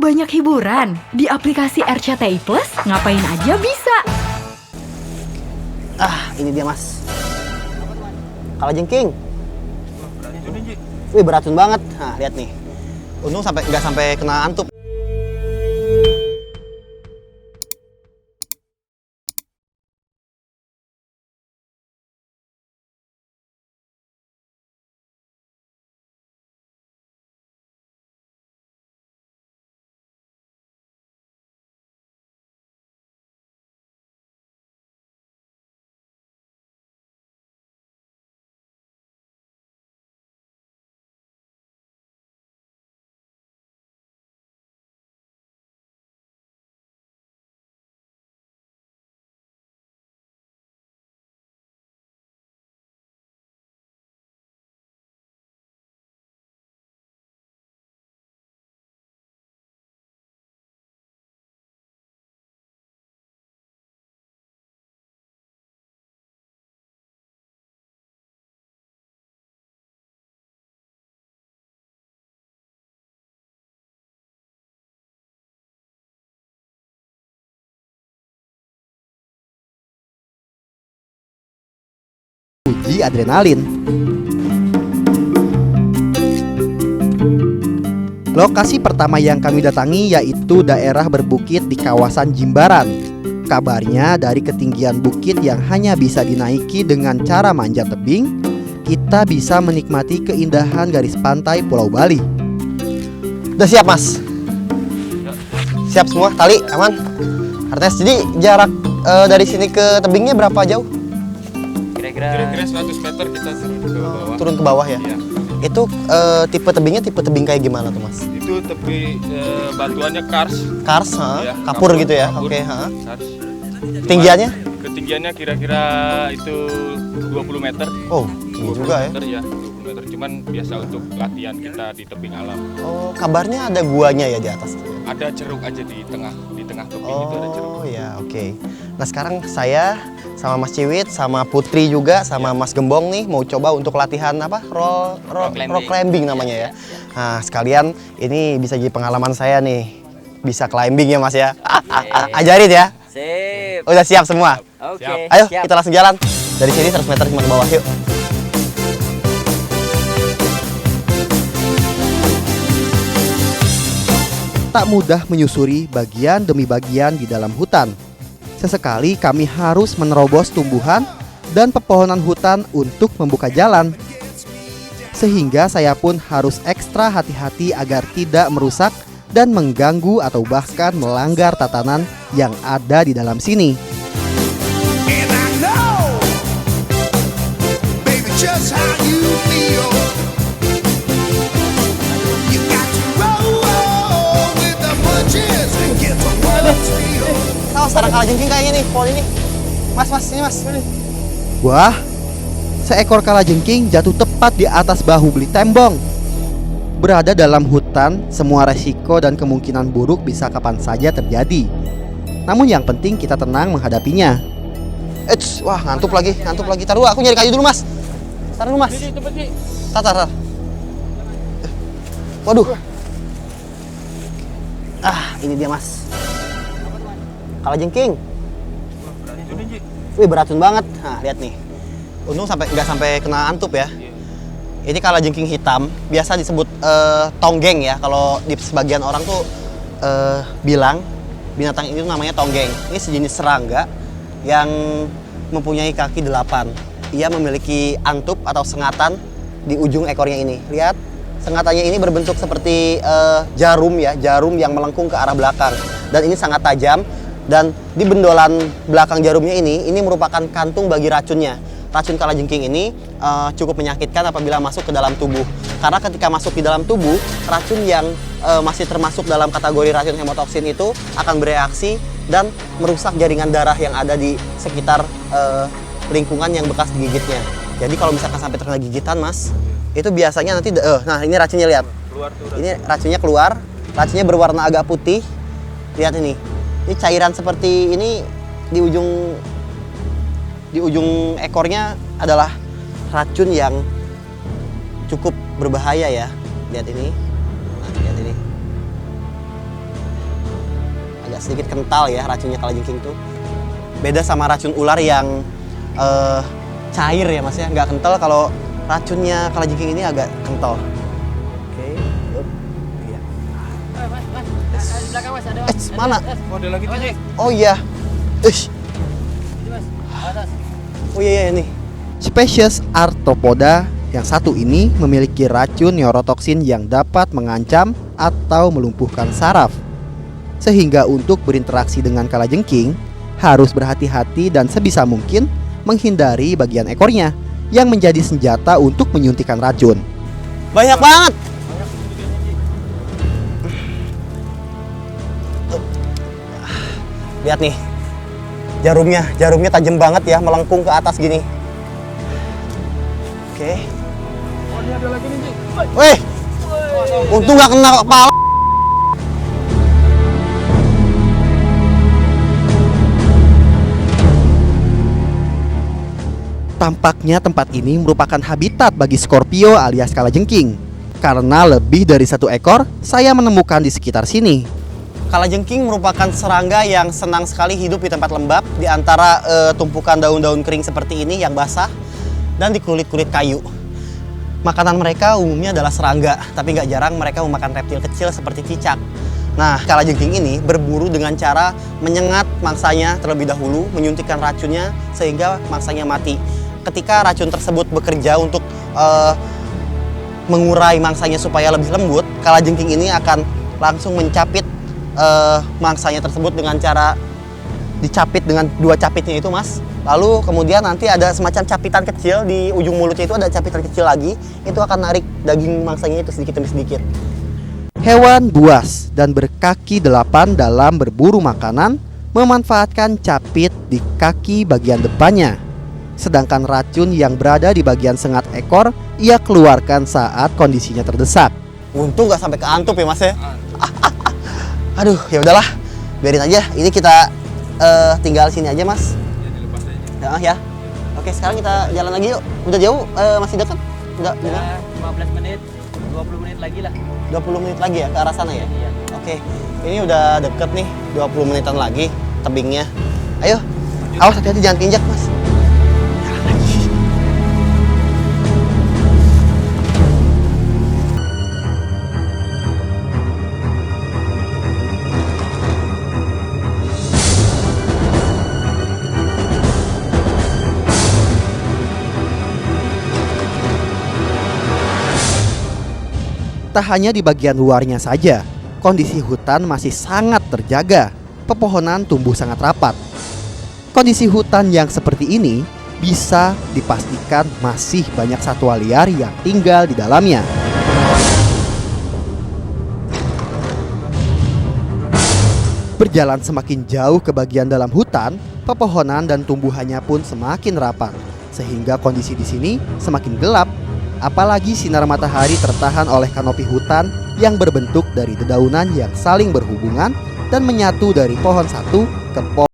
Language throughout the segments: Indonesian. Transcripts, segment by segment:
banyak hiburan. Di aplikasi RCTI Plus, ngapain aja bisa. Ini dia mas. Kalajengking. Wih, beracun banget. Nah, lihat nih. Untung nggak sampai kena antup. Uji adrenalin. Lokasi pertama yang kami datangi yaitu daerah berbukit di kawasan Jimbaran. Kabarnya dari ketinggian bukit yang hanya bisa dinaiki dengan cara manjat tebing, kita bisa menikmati keindahan garis pantai Pulau Bali. Udah siap mas? Siap semua, tali aman? Artes, jadi jarak dari sini ke tebingnya berapa jauh? Kira-kira 100 meter kita turun ke bawah. Turun ke bawah ya? Iya. Itu tipe tebingnya tipe tebing kayak gimana tuh mas? Itu tepi batuannya kars. Kars, Ya, kapur gitu ya? kapur. Oke, Kars. Tinggiannya? Ketinggiannya kira-kira itu 20 meter. Oh, tinggi 20 juga ya? meter ya, 20 meter. Cuman biasa untuk latihan kita di tebing alam. Oh, kabarnya ada guanya ya di atas? Ada ceruk aja di tengah tebing itu ada ceruk. Oh ya, oke. Nah sekarang saya sama Mas Ciwit, sama Putri juga, sama Mas Gembong nih mau coba untuk latihan apa? Rock climbing namanya ya. Nah sekalian ini bisa jadi pengalaman saya nih. Bisa climbing ya Mas ya. Ajarin ya. Sip. Udah siap semua? Oke. Ayo siap. kita langsung jalan. Dari sini 100 meter cuma ke bawah, yuk. Tak mudah menyusuri bagian demi bagian di dalam hutan. Sesekali kami harus menerobos tumbuhan dan pepohonan hutan untuk membuka jalan. Sehingga saya pun harus ekstra hati-hati agar tidak merusak dan mengganggu atau bahkan melanggar tatanan yang ada di dalam sini. And I know, baby, just how you feel. You got to roll with the punches and get the world's feel. Tahu sarang kalajengking kayaknya nih, pohon ini. Mas, ini mas. Wah, seekor kalajengking jatuh tepat di atas bahu beli tembong. Berada dalam hutan, semua resiko dan kemungkinan buruk bisa kapan saja terjadi. Namun yang penting kita tenang menghadapinya. Wah ngantuk lagi. Taruh aku nyari kayu dulu mas. Taruh dulu mas. Tar. Waduh. Ini dia mas. Kalajengking. Wih beracun banget. Nah lihat nih. Untung nggak sampai kena antup ya. Ini kalajengking hitam, biasa disebut tonggeng ya. Kalau di sebagian orang tuh bilang binatang ini tuh namanya tonggeng. Ini sejenis serangga yang mempunyai kaki 8. Ia memiliki antup atau sengatan di ujung ekornya ini. Lihat, sengatannya ini berbentuk seperti jarum ya, jarum yang melengkung ke arah belakang. Dan ini sangat tajam. Dan di bendolan belakang jarumnya ini merupakan kantung bagi racunnya. Racun kalajengking ini cukup menyakitkan apabila masuk ke dalam tubuh. Karena ketika masuk di dalam tubuh, racun yang masih termasuk dalam kategori racun hemotoksin itu akan bereaksi dan merusak jaringan darah yang ada di sekitar lingkungan yang bekas digigitnya. Jadi kalau misalkan sampai terkena gigitan, Mas, itu biasanya nanti nah ini racunnya lihat. Ini racunnya keluar, racunnya berwarna agak putih. Lihat ini. Ini cairan seperti ini di ujung ekornya adalah racun yang cukup berbahaya ya. Lihat ini. Nah, lihat ini. agak sedikit kental ya racunnya kalajengking tuh. Beda sama racun ular yang cair ya mas ya, nggak kental. Kalau racunnya kalajengking ini agak kental. Oke, yup. Iya. Mas, di belakang mas ada mas. Mana? Oh, ada lagi tuh, Ji. Oh iya. Ini mas, atas. Oh iya ini. Spesies Arthropoda yang satu ini memiliki racun neurotoksin yang dapat mengancam atau melumpuhkan saraf. Sehingga untuk berinteraksi dengan kalajengking harus berhati-hati dan sebisa mungkin menghindari bagian ekornya yang menjadi senjata untuk menyuntikkan racun. Banyak banget. Lihat nih. Jarumnya tajam banget ya, melengkung ke atas gini. Oke. Oh, ini ada lagi nih, Ji. Wih. Untung gak kena kepala. Tampaknya tempat ini merupakan habitat bagi Scorpio alias kalajengking. Karena lebih dari satu ekor saya menemukan di sekitar sini. Kalajengking merupakan serangga yang senang sekali hidup di tempat lembab, di antara tumpukan daun-daun kering seperti ini yang basah dan di kulit-kulit kayu. Makanan mereka umumnya adalah serangga, tapi nggak jarang mereka memakan reptil kecil seperti cicak. Nah, kalajengking ini berburu dengan cara menyengat mangsanya terlebih dahulu, menyuntikkan racunnya sehingga mangsanya mati. Ketika racun tersebut bekerja untuk mengurai mangsanya supaya lebih lembut, kalajengking ini akan langsung mencapit mangsanya tersebut dengan cara dicapit dengan dua capitnya itu mas. Lalu kemudian nanti ada semacam capitan kecil di ujung mulutnya, itu ada capitan kecil lagi, itu akan narik daging mangsanya itu sedikit demi sedikit. Hewan buas dan berkaki 8 dalam berburu makanan memanfaatkan capit di kaki bagian depannya. Sedangkan racun yang berada di bagian sengat ekor ia keluarkan saat kondisinya terdesak. Untung nggak sampai ke antup ya mas ya. Aduh, ya udahlah, biarin aja. Ini kita tinggal sini aja mas. Ya, dilepas aja. Ya. Oke, sekarang kita jalan lagi yuk. Udah jauh? Masih dekat? Udah gimana? 15 menit, 20 menit lagi lah. 20 menit lagi ya ke arah sana ya? Iya. Oke, ini udah deket nih, 20 menitan lagi tebingnya. Ayo, awas hati-hati jangan keinjak mas. Jalan lagi. Tak hanya di bagian luarnya saja, kondisi hutan masih sangat terjaga. Pepohonan tumbuh sangat rapat. Kondisi hutan yang seperti ini bisa dipastikan masih banyak satwa liar yang tinggal di dalamnya. Berjalan semakin jauh ke bagian dalam hutan, pepohonan dan tumbuhannya pun semakin rapat, sehingga kondisi di sini semakin gelap. Apalagi sinar matahari tertahan oleh kanopi hutan yang berbentuk dari dedaunan yang saling berhubungan dan menyatu dari pohon satu ke pohon.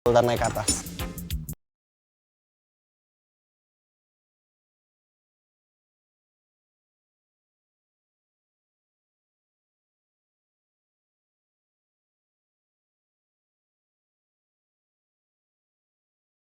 Dan naik ke atas.